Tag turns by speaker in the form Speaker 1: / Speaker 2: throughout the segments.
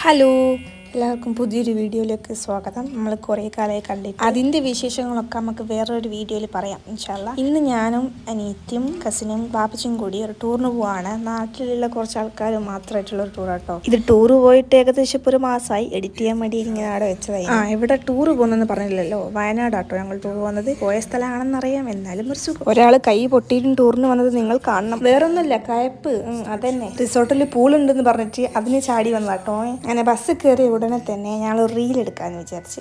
Speaker 1: Hello, എല്ലാവർക്കും പുതിയൊരു വീഡിയോയിലേക്ക് സ്വാഗതം. നമ്മൾ കുറേ കാലമായി കണ്ടിട്ട് അതിൻ്റെ വിശേഷങ്ങളൊക്കെ നമുക്ക് വേറൊരു വീഡിയോയിൽ പറയാം ഇൻഷാ അല്ലാ. ഇന്ന് ഞാനും അനിയത്തിയും കസിനും ബാപ്പച്ചും കൂടി ഒരു ടൂറിന് പോവാണ്. നാട്ടിലുള്ള കുറച്ച് ആൾക്കാർ മാത്രമായിട്ടുള്ള ഒരു ടൂർ കേട്ടോ. ഇത് ടൂറ് പോയിട്ട് ഏകദേശം ഇപ്പോൾ ഒരു മാസമായി. എഡിറ്റ് ചെയ്യാൻ വേണ്ടി ഇങ്ങനെ അവിടെ വെച്ചതായി. ഇവിടെ ടൂറ് പോകുന്നെന്ന് പറഞ്ഞില്ലല്ലോ, വയനാടാട്ടോ ഞങ്ങൾ ടൂർ പോകുന്നത്. പോയ സ്ഥലമാണെന്നറിയാം, എന്നാലും ഒരു സുഖം. ഒരാൾ കൈ പൊട്ടിയിട്ടും ടൂറിന് വന്നത് നിങ്ങൾ കാണണം. വേറൊന്നുമില്ല, കയപ്പ് അതന്നെ. റിസോർട്ടിൽ പൂളുണ്ടെന്ന് പറഞ്ഞിട്ട് അതിന് ചാടി വന്നതാട്ടോ. അങ്ങനെ ബസ് കയറി ഉടനെ തന്നെ ഞങ്ങൾ റീൽ എടുക്കാമെന്ന് വിചാരിച്ച്.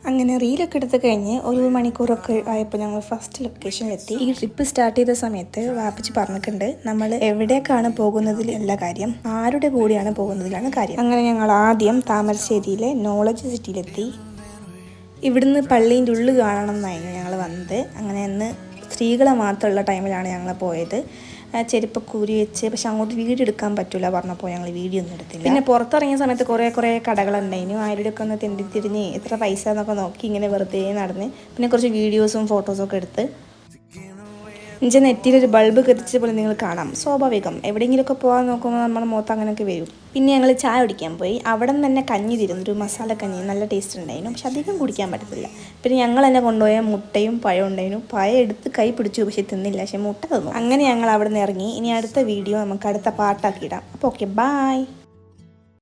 Speaker 1: അങ്ങനെ റീലൊക്കെ എടുത്ത് കഴിഞ്ഞ് ഒരു മണിക്കൂറൊക്കെ ആയപ്പോൾ ഞങ്ങൾ ഫസ്റ്റ് ലൊക്കേഷനിലെത്തി. ഈ ട്രിപ്പ് സ്റ്റാർട്ട് ചെയ്ത സമയത്ത് വാപ്പച്ചി പറഞ്ഞിട്ടുണ്ട്, നമ്മൾ എവിടേക്കാണ് പോകുന്നതിൽ അല്ല കാര്യം, ആരുടെ കൂടെയാണ് പോകുന്നതിലാണ് കാര്യം. അങ്ങനെ ഞങ്ങൾ ആദ്യം താമരശ്ശേരിയിലെ നോളജ് സിറ്റിയിലെത്തി. ഇവിടുന്ന് പള്ളീൻ്റെ ഉള്ളിൽ കാണണം എന്നായിരുന്നു ഞങ്ങൾ വന്നത്. അങ്ങനെ അന്ന് സ്ത്രീകളെ മാത്രമുള്ള ടൈമിലാണ് ഞങ്ങൾ പോയത്. ചെരുപ്പൊക്കെ ഊരി വെച്ച്, പക്ഷെ അങ്ങോട്ട് വീഡിയോ എടുക്കാൻ പറ്റില്ല പറഞ്ഞപ്പോൾ ഞങ്ങൾ വീഡിയോ ഒന്നും എടുത്തില്ല. പിന്നെ പുറത്തിറങ്ങിയ സമയത്ത് കുറേ കടകളുണ്ടായിരുന്നു. ആരുടെയൊക്കെ ഒന്ന് തിരിഞ്ഞ് എത്ര പൈസ എന്നൊക്കെ നോക്കി ഇങ്ങനെ വെറുതെ നടന്ന് പിന്നെ കുറച്ച് വീഡിയോസും ഫോട്ടോസൊക്കെ എടുത്ത്. എൻ്റെ നെറ്റിയിലൊരു ബൾബ് കത്തിച്ച പോലെ നിങ്ങൾ കാണാം. സ്വാഭാവികം, എവിടെയെങ്കിലുമൊക്കെ പോകാൻ നോക്കുമ്പോൾ നമ്മുടെ മുഖത്ത് അങ്ങനെയൊക്കെ വരും. പിന്നെ ഞങ്ങൾ ചായ കുടിക്കാൻ പോയി. അവിടെ നിന്ന് തന്നെ കഞ്ഞി തരുന്നു, ഒരു മസാല കഞ്ഞി, നല്ല ടേസ്റ്റ് ഉണ്ടായിരുന്നു. പക്ഷെ അധികം കുടിക്കാൻ പറ്റത്തില്ല. പിന്നെ ഞങ്ങൾ തന്നെ കൊണ്ടുപോയ മുട്ടയും പഴം ഉണ്ടായിരുന്നു. പഴം എടുത്ത് കൈ പിടിച്ചു, പക്ഷെ തിന്നില്ല, പക്ഷെ മുട്ട തന്നു. അങ്ങനെ ഞങ്ങൾ അവിടെ നിന്ന് ഇറങ്ങി. ഇനി അടുത്ത വീഡിയോ നമുക്ക് അടുത്ത പാട്ടാക്കിയിടാം. അപ്പോൾ ഓക്കെ, ബായ്.